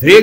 3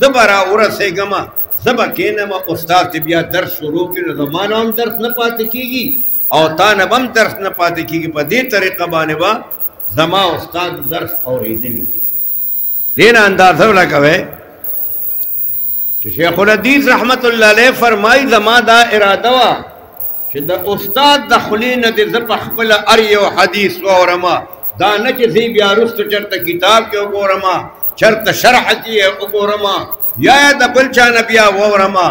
زبرا ورسېږم زبا کېنم استاد ته بیا درس شروع کړي نو زما نه هم درس نه پاتې کېږي او تا نه هم درس نه پاتې کېږي په دې طریقه باندې به زما استاد درس اورېدلی وي دې نه اندازه ولګوئ چې شیخ الحدیث رحمت الله علیه فرمایي زما دا اراده وه چې د استاد د خولې نه دې زه په خپله هر یو حدیث واورمه دا نه چې زه بیا وروسته چېرته کتاب کې وګورمه چېرته شرح کې یې وګورمه یا د بل چا نه بیا واورمه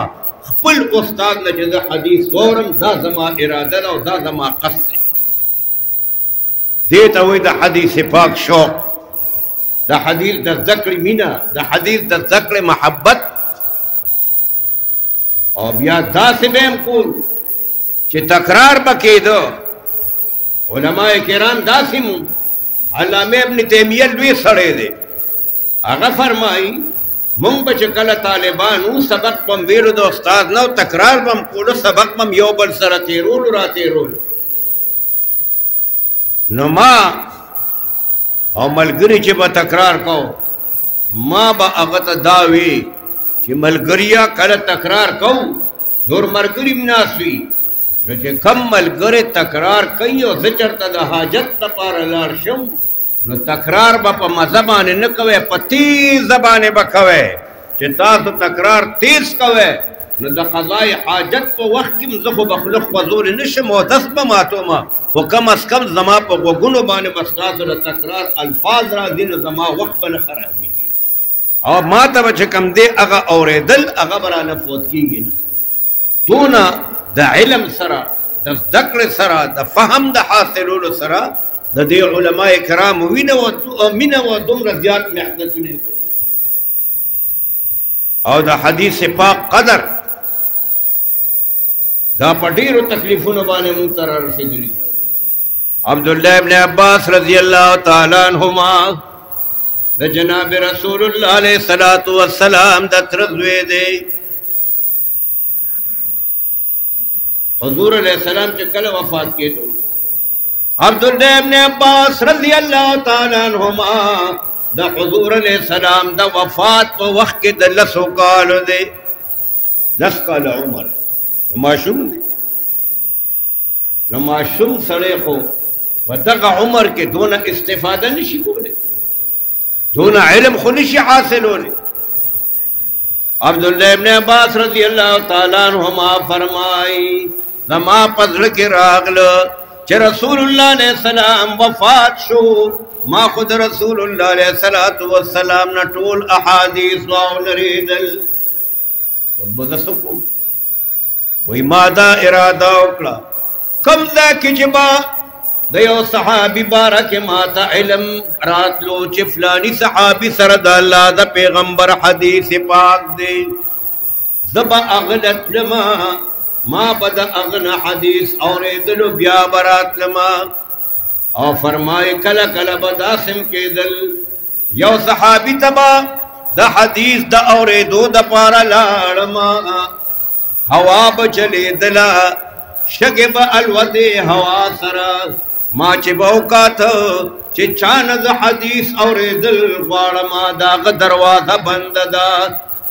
خپل استاد نه چې زه حدیث واورم دا زما اراده ده او دا زما قصد دی دې ته وایي د حدیث پاک شوق د حدیث د زده کړې مینه د حدیث د زده کړې محبت او بیا داسې به هم کول چې تکرار به کېده علماء کرام داسې مو علامه ابن تیمیه لوی سړی دی هغه فرمایي مونږ به چې کله طالبان وو سبق به م ویلو د استاد نه او تکرار به م کولو سبق به م یو بل سره تېرولو را تېرولو نو ما او ملګري چې به تکرار کو ما به هغه ته دا وی چې ملګریا کله تکرار کو نور ملګري م ناست وي نو چې کم ملګری تکرار کوي او زه چېرته د حاجت دپاره لاړ شم نو تکرار به په مزه باندې نه کوئ په تیزه باندې به کوئ چې تاسو تکرار تیز کوئ نو د قضای حاجت په وخت کې زه خو به خوله خوځولی نه شم او دست به ماتومه خو کم از کم زما په غوږونو باندې به ستاسو د تکرار الفاظ راځي نو زما وخت به نه خرابېږي او ما ته به چې کوم دی هغه اورېدل هغه به رانه فوت کېږي نه دونه د علم سره د زده کړې سره د فهم د حاصلولو سره د دې علماء کرامو مینه وه دومره زیات محنتونه یې کړي او د حدیث پاک قدر دا په ډېرو تکلیفونو باندې موږ ته را رسېدلي عبدالله ابن عباس رضی الله تعالی عنهما د جناب رسول الله علیه الصلاة والسلام د تره زوی دی حضور علیہ السلام چې کله وفات کېدو عبدالله ابن عباس رضی الله تعالی عنهما د حضور علیہ السلام د وفات په وخت کې د 10 کالو دی 10 کال عمر ماشوم دی نو ماشوم سړی خو په دغه عمر کې دونه استفاده نشي کولی دونه علم خو نشي حاصلولی عبدالله ابن عباس رضی الله تعالی عنهما فرمائی زما په زړه کې راغله چې رسول الله علیه السلام وفات شو ما خود رسول الله علیه السلام نه ټول احادیث واورېدل خود به سکو وی ما دا اراده وکړه کوم ځای کې چې ما د یو صحابي باره کې ما ته علم راتلو چې فلاني صحابي سره د الله د پیغمبر حدیث پاک دی زه به هغه ته تلمه ما به د هغه نه حدیث اورېدلو بیا به راتلمه او فرمایي کله کله به داسې کېدل یو صحابي ته به د حدیث د اورېدو دپاره لاړمه هوا به چلېدله شګې به الوتې هوا سره ما چې به وکاته چې چا نه زه حدیث اورېدل غواړم د هغه دروازه بنده ده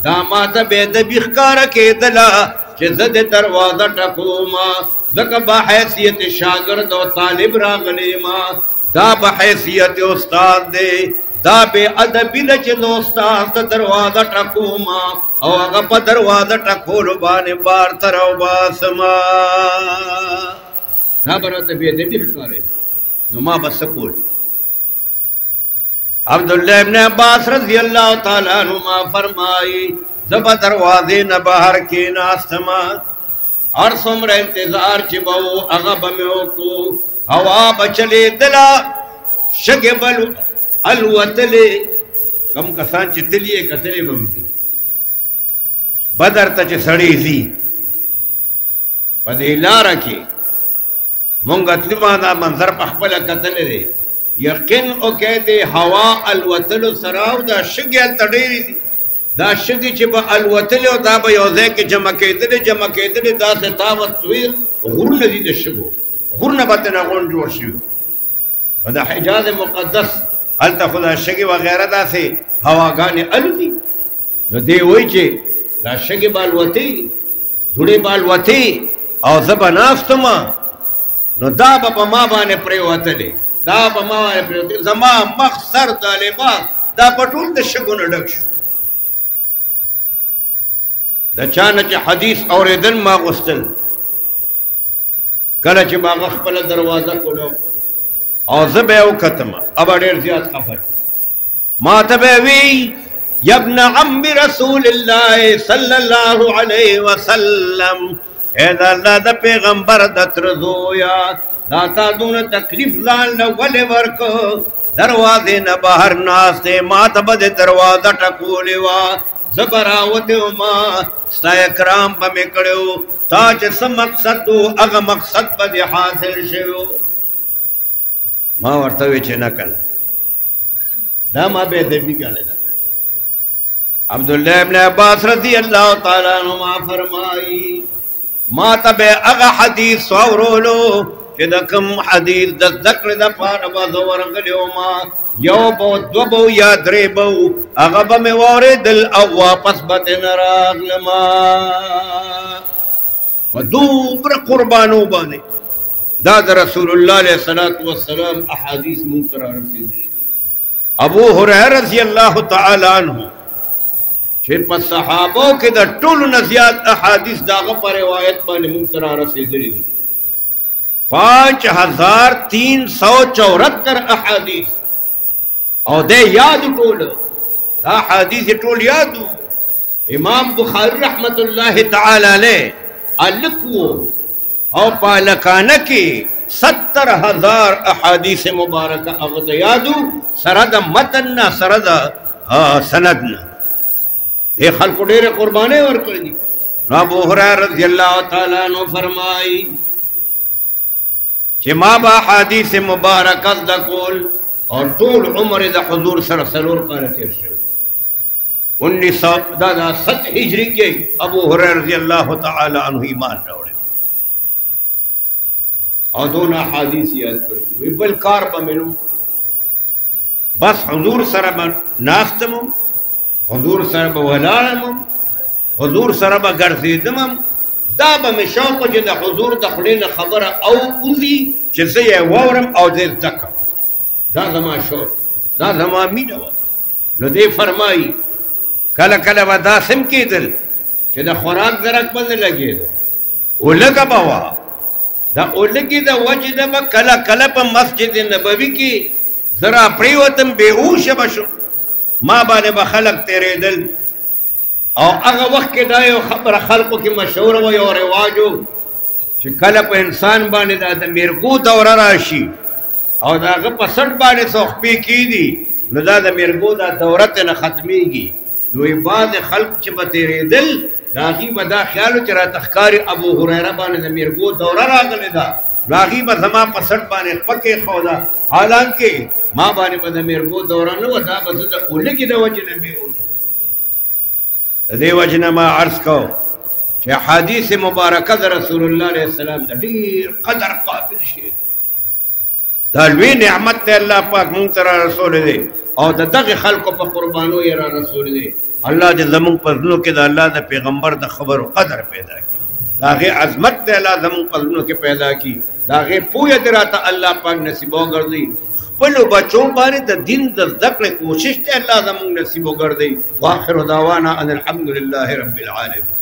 دا ما ته بېادبي ښکاره کېدله چې زه د دروازه ټکوم ځکه به حیثیت شاګرد او طالب راغلی ما دا به حیثیت استاد دی دا بېادبي ده چې د استاد ته دروازه ټکوم او هغه په دروازه ټکولو باندې بار ته راوباسمه دا به راته بېادبي ښکارېده نو ما به څه کول عبدالله ابن عباس رضی الله تعالی عنهما فرمایي زه به دروازې نه بهر کېناستمه هر څومره انتظار چې به و هغه به مې وکړو هوا به چلېدله شګې به الوتلې کم کسان چې تلي یې کتلې به مې دي بدر ته چې سړی ځي په دې لاره کې مونږ تلي ما دا منظر په خپله کتلی دی یقین وکړئ د هوا الوتلو سره او دا شګې هلته ډېرې دي دا شګې چې به الوتلې او دا به یو ځای کې جمع کېدلې داسې تاوت وي غرونه دي د شګو غرونه به ترې نه غونډ جوړ شوي نو د حجاز مقدس هلته خو دا شګې وغیره داسې هواګانې الوتي نو دی وای چې دا شګې بال وتی جوړې بال وتی او زه به ناستما نو دا به په ما باندې پرېوتلې دا به ما باندې پرېوتلې زما مخ سر دا لباس دا په ټول د شګو نه ډک شو د چا نه چې حدیث اورېدل ما غوښتل کله چې ما هغه خپله دروازه کولو او زه به یې وکتمه ابا ډېر زیات خفه ما ته به وی یا ابن عم رسول الله صلی الله علیه وسلم اے دا اللہ دا پیغمبر دا ترزویا دا تا دون تکلیف ځان له ولې ورکو دروازې نه بهر ناسته ما ته به د دروازه ټکولې وه زه به راوتې وما ستا اکرام به مې کړی و تا چې څه مقصد و هغه مقصد به دې حاصل شوی و ما ورته وی چې نه کنه دا ما بېادبي ګڼله عبداللہ ابن عباس رضی اللہ تعالیٰ عنہما فرمائی ما تبے اغا حدیث سورولو کہ دا کم حدیث دا ذکر دا پارا ورغلیو ما یو بو دو بو یا درے بو اغا بم وارد اواپس بطن راغ لما ودوبر قربانو بانے دا رسول اللہ علیہ السلام احادیث منکرہ رسید ابو ہریرہ رضی اللہ تعالیٰ عنہ چې په صحابو کې د ټولو نه زیات احادیث د هغه په روایت باندې موږ ته رارسېدلي دي 5374 احادیث او د یاد ټول دا احادیث ټول یادو امام بخاری رحمت الله تعالی علیه الکو او پالکانه کې 70000 احادیث مبارکه هغه یادو سره د متن نه سره د سند نه یہ خلق ډېر قربانې ورکړې دي نو ابو هريره رضی الله تعالی عنہ فرمایي چې ما با حدیث مبارکه د کول او ټول عمر د حضور سره سلور کاله تیر شو 1907 هجری کې ابو هريره رضی الله تعالی عنہ ایمان راوړ او دونه حدیث یاد کړی وی بل کار به ملو بس حضور سره ناستم حضور سره به ولاړم حضور سره به ګرځېدم دا به مې شوق چې د حضور د خولې نه خبره او وځي چې زه یې واورم او زه زده کړم دا زما شوق دا زما مینه وه نو دی فرمایي کله کله به داسې هم کېدل چې د خوراک درک به نه لګېده اولګه به وه دا اولګې د وجې نه به کله کله په مسجد نبوي کې زه را پرېوتم بېهوشه به شم ما باندې به خلق تیرېدل او هغه وخت کې دا یو خبره خلقو کې مشهوره وه یو رواج و چې کله په انسان باندې دا د میرګو دوره راشي او د هغه په سټ باندې څو خپې کېدي نو دا د میرګو دا دوره ترې نه ختمېږي نو بعض خلق چې به تیرېدل د هغې به دا خیال و چې راته ښکاري ابو هریره باندې د میرګو دوره راغلې ده نو هغې به زما په سټ باندې خپه کېښوده حالانکې ما باندې به د میرګو دوره نه وه دا به زه د اولګې د وجې نه بېهوشه د دې وجې نه ما عرض کو چې حدیث مبارکه د رسول الله علیه السلام د ډېر قدر قابل شي دا لوی نعمت دی الله پاک مونږ ته را رسولی دی او د دغې خلکو په قربانو یې را رسولی دی الله دې زمونږ په زړونو کې د الله د پیغمبر د خبرو قدر پیدا کړي د هغې عظمت دی الله زمونږ په زړونو کې پیدا کړي د هغې پویه دې راته الله پاک نصیب وګرځوي خپلو بچو باندې د دین د زده کړې کوشش دی الله زمونږ نصیب وګرځوي واخر دعوانا ان الحمد لله رب العالمین